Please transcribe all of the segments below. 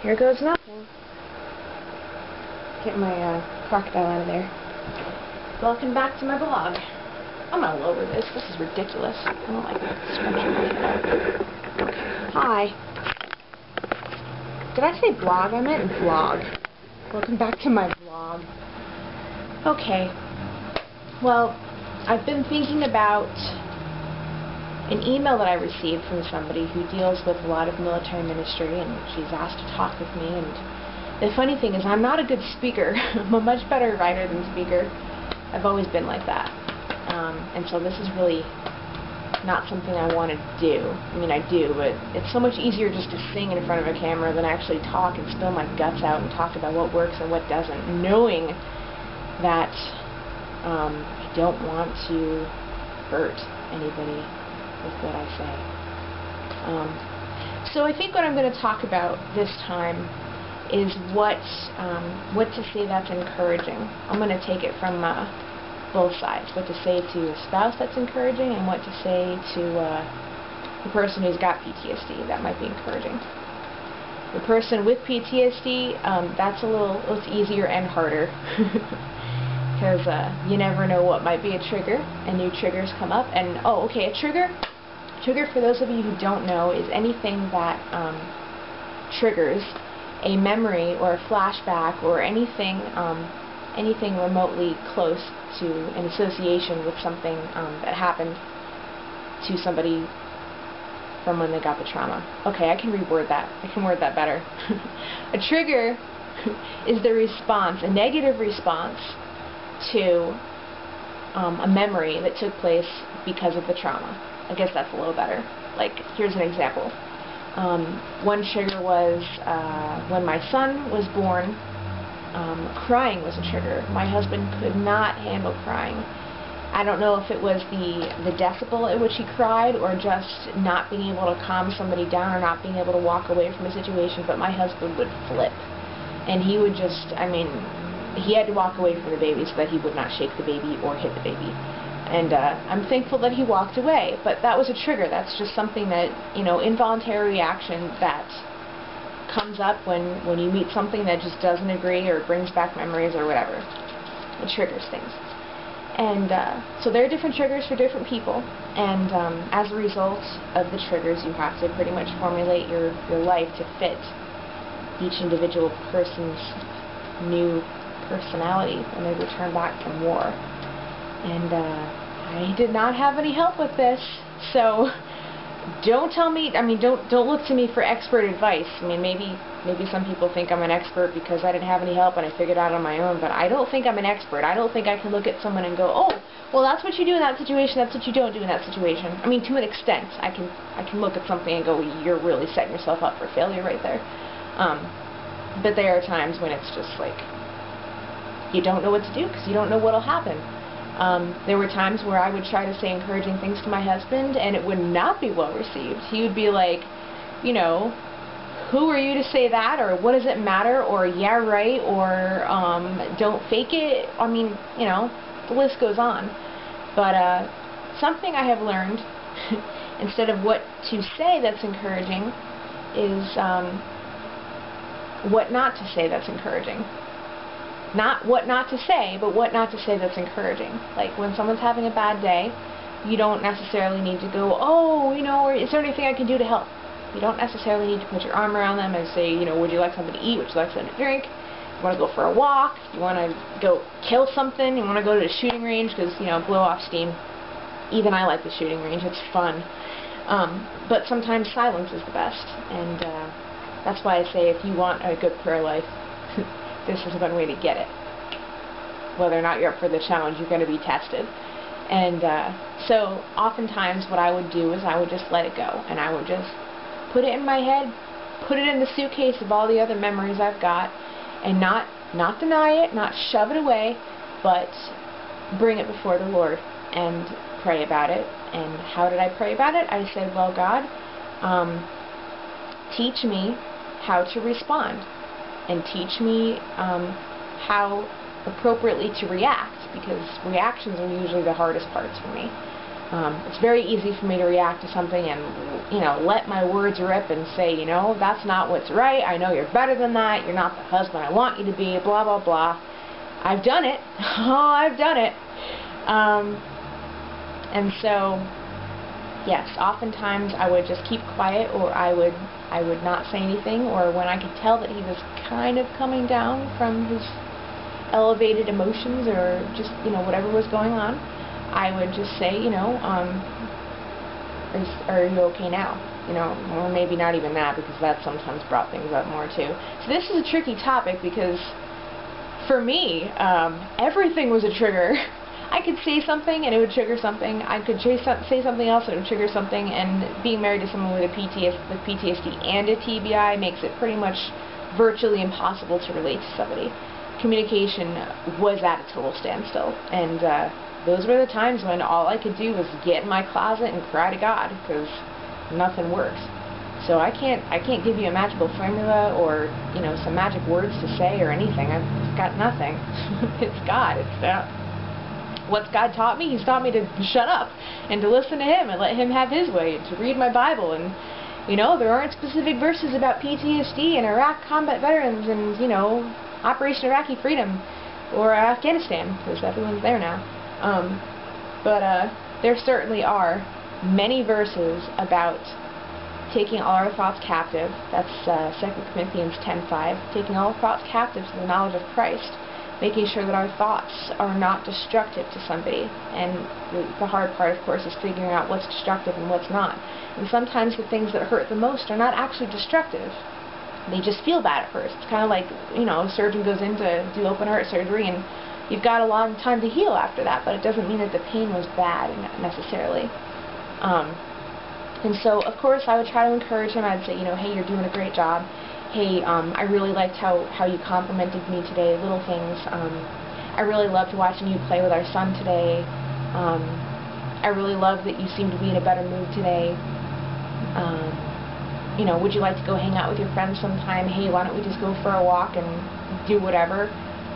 here goes nothing. Get my crocodile out of there. Welcome back to my blog. I'm gonna lower this. This is ridiculous. I don't like scrunching my head out. Okay. Hi. Did I say blog? I meant vlog. Welcome back to my vlog. Okay. Well, I've been thinking about an email that I received from somebody who deals with a lot of military ministry, and she's asked to talk with me. And the funny thing is, I'm not a good speaker. I'm a much better writer than speaker. I've always been like that. And so this is really not something I want to do. I mean, I do, but it's so much easier just to sing in front of a camera than actually talk and spill my guts out and talk about what works and what doesn't, knowing that I don't want to hurt anybody with what I say. So I think what I'm going to talk about this time is what to say that's encouraging. I'm going to take it from both sides. What to say to a spouse that's encouraging, and what to say to the person who's got PTSD that might be encouraging. The person with PTSD, that's it's easier and harder. Because you never know what might be a trigger, and new triggers come up. And a trigger, for those of you who don't know, is anything that triggers a memory or a flashback or anything remotely close to an association with something that happened to somebody from when they got the trauma. Okay, I can reword that. I can word that better. A trigger is the response, a negative response to a memory that took place because of the trauma. I guess that's a little better. Like, here's an example. One trigger was when my son was born. Crying was a trigger. My husband could not handle crying. I don't know if it was the decibel at which he cried, or just not being able to calm somebody down, or not being able to walk away from a situation, but my husband would flip. And he would just, he had to walk away from the baby so that he would not shake the baby or hit the baby. And I'm thankful that he walked away, but that was a trigger. That's just something that, involuntary reaction that comes up when you meet something that just doesn't agree or brings back memories or whatever. It triggers things. And so there are different triggers for different people, and as a result of the triggers, you have to pretty much formulate your life to fit each individual person's new personality when they return back from war. And I did not have any help with this, so don't tell me, don't look to me for expert advice. Maybe some people think I'm an expert because I didn't have any help and I figured it out on my own, but I don't think I'm an expert. I don't think I can look at someone and go, oh, well, that's what you do in that situation, that's what you don't do in that situation. To an extent, I can look at something and go, you're really setting yourself up for failure right there. But there are times when it's just like, you don't know what to do because you don't know what'll happen. There were times where I would try to say encouraging things to my husband, and it would not be well received. He would be like, who are you to say that, or what does it matter, or yeah, right, or don't fake it. The list goes on. But something I have learned, instead of what to say that's encouraging, is what not to say that's encouraging. Not what not to say, but what not to say that's encouraging. Like, when someone's having a bad day, you don't necessarily need to go, or is there anything I can do to help? You don't necessarily need to put your arm around them and say, would you like something to eat? Would you like something to drink? You want to go for a walk? You want to go kill something? You want to go to the shooting range? Because, blow off steam. Even I like the shooting range. It's fun. But sometimes silence is the best. And that's why I say, if you want a good prayer life, this is one way to get it. Whether or not you're up for the challenge, you're going to be tested. And so oftentimes what I would do is I would just let it go. And I would just put it in my head, put it in the suitcase of all the other memories I've got, and not deny it, not shove it away, but bring it before the Lord and pray about it. And how did I pray about it? I said, well, God, teach me how to respond. And teach me how appropriately to react, because reactions are usually the hardest parts for me. It's very easy for me to react to something and, let my words rip and say, that's not what's right. I know you're better than that. You're not the husband I want you to be, blah, blah, blah. I've done it. Oh, I've done it. And so, yes, oftentimes I would just keep quiet, or I would not say anything, or when I could tell that he was kind of coming down from his elevated emotions or just, whatever was going on, I would just say, are you okay now? Or maybe not even that, because that sometimes brought things up more too. So this is a tricky topic because for me, everything was a trigger. I could say something and it would trigger something. I could say something else and it would trigger something. And being married to someone with PTSD and a TBI makes it pretty much virtually impossible to relate to somebody. Communication was at a total standstill, and those were the times when all I could do was get in my closet and cry to God, because nothing works. So I can't give you a magical formula or some magic words to say or anything. I've got nothing. It's God. It's what's God taught me? He's taught me to shut up and to listen to Him and let Him have His way, and to read my Bible. And there aren't specific verses about PTSD and Iraq combat veterans and Operation Iraqi Freedom or Afghanistan, because everyone's there now. But there certainly are many verses about taking all our thoughts captive. That's 2 Corinthians 10:5. Taking all thoughts captive to the knowledge of Christ. Making sure that our thoughts are not destructive to somebody. And the hard part, of course, is figuring out what's destructive and what's not. And sometimes the things that hurt the most are not actually destructive. They just feel bad at first. It's kind of like, a surgeon goes in to do open heart surgery, and you've got a long time to heal after that, but it doesn't mean that the pain was bad necessarily. And so, of course, I would try to encourage him. I'd say, hey, you're doing a great job. Hey, I really liked how you complimented me today, little things. I really loved watching you play with our son today. I really love that you seem to be in a better mood today. Would you like to go hang out with your friends sometime? Hey, why don't we just go for a walk and do whatever?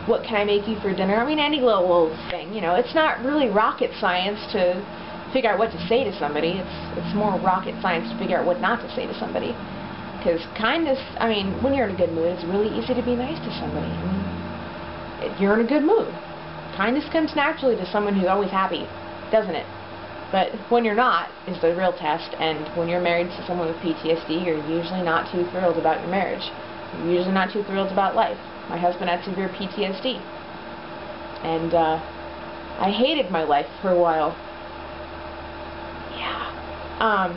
What can I make you for dinner? I mean, any little thing, It's not really rocket science to figure out what to say to somebody. It's more rocket science to figure out what not to say to somebody. Because kindness, when you're in a good mood, it's really easy to be nice to somebody. You're in a good mood. Kindness comes naturally to someone who's always happy, doesn't it? But when you're not is the real test, and when you're married to someone with PTSD, you're usually not too thrilled about your marriage. You're usually not too thrilled about life. My husband had severe PTSD, and I hated my life for a while. Yeah.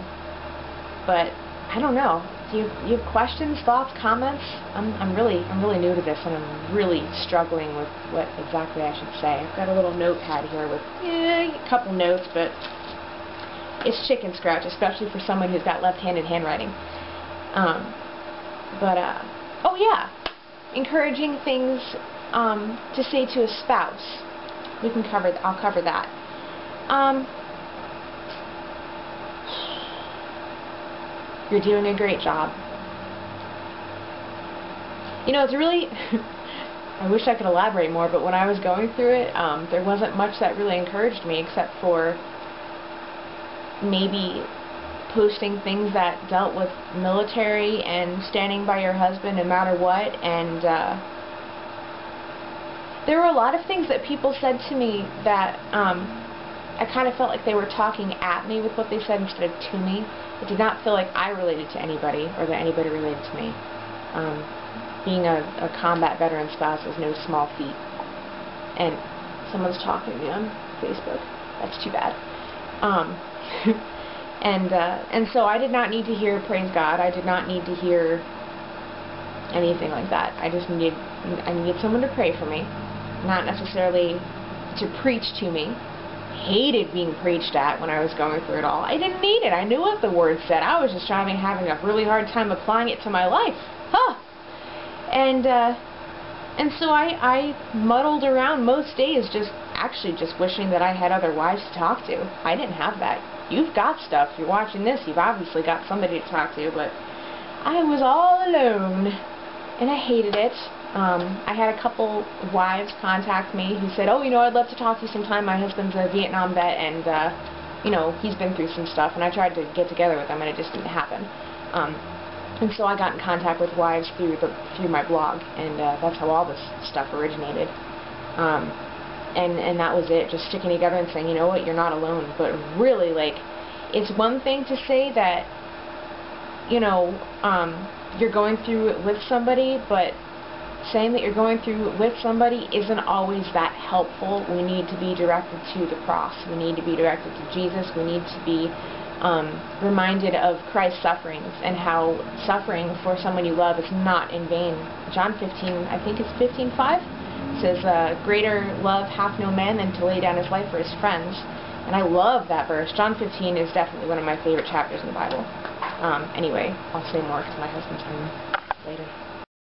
But I don't know. Do you have questions, thoughts, comments? I'm really new to this, and I'm really struggling with what exactly I should say. I've got a little notepad here with a couple notes, but it's chicken scratch, especially for someone who's got left-handed handwriting. Oh yeah, encouraging things to say to a spouse. I'll cover that. You're doing a great job. It's really, I wish I could elaborate more, but when I was going through it, there wasn't much that really encouraged me, except for maybe posting things that dealt with military and standing by your husband no matter what. And there were a lot of things that people said to me that I kind of felt like they were talking at me with what they said instead of to me. It did not feel like I related to anybody, or that anybody related to me. Being a combat veteran spouse is no small feat. And someone's talking to me on Facebook. That's too bad. And so I did not need to hear praise God. I did not need to hear anything like that. I needed someone to pray for me, not necessarily to preach to me. Hated being preached at when I was going through it all. I didn't need it. I knew what the word said. I was just having a really hard time applying it to my life. Huh. And so I muddled around most days, just wishing that I had other wives to talk to. I didn't have that. You've got stuff. You're watching this. You've obviously got somebody to talk to, but I was all alone, and I hated it. I had a couple wives contact me who said, oh, I'd love to talk to you sometime. My husband's a Vietnam vet, and you know, he's been through some stuff, and I tried to get together with him, and it just didn't happen. And so I got in contact with wives through my blog, and that's how all this stuff originated. And that was it, just sticking together and saying, you know what, you're not alone. But really, like, it's one thing to say that, you know, you're going through it with somebody, but saying that you're going through it with somebody isn't always that helpful. We need to be directed to the cross. We need to be directed to Jesus. We need to be reminded of Christ's sufferings and how suffering for someone you love is not in vain. John 15, I think it's 15:5, says, greater love hath no man than to lay down his life for his friends. And I love that verse. John 15 is definitely one of my favorite chapters in the Bible. Anyway, I'll say more because my husband's home later.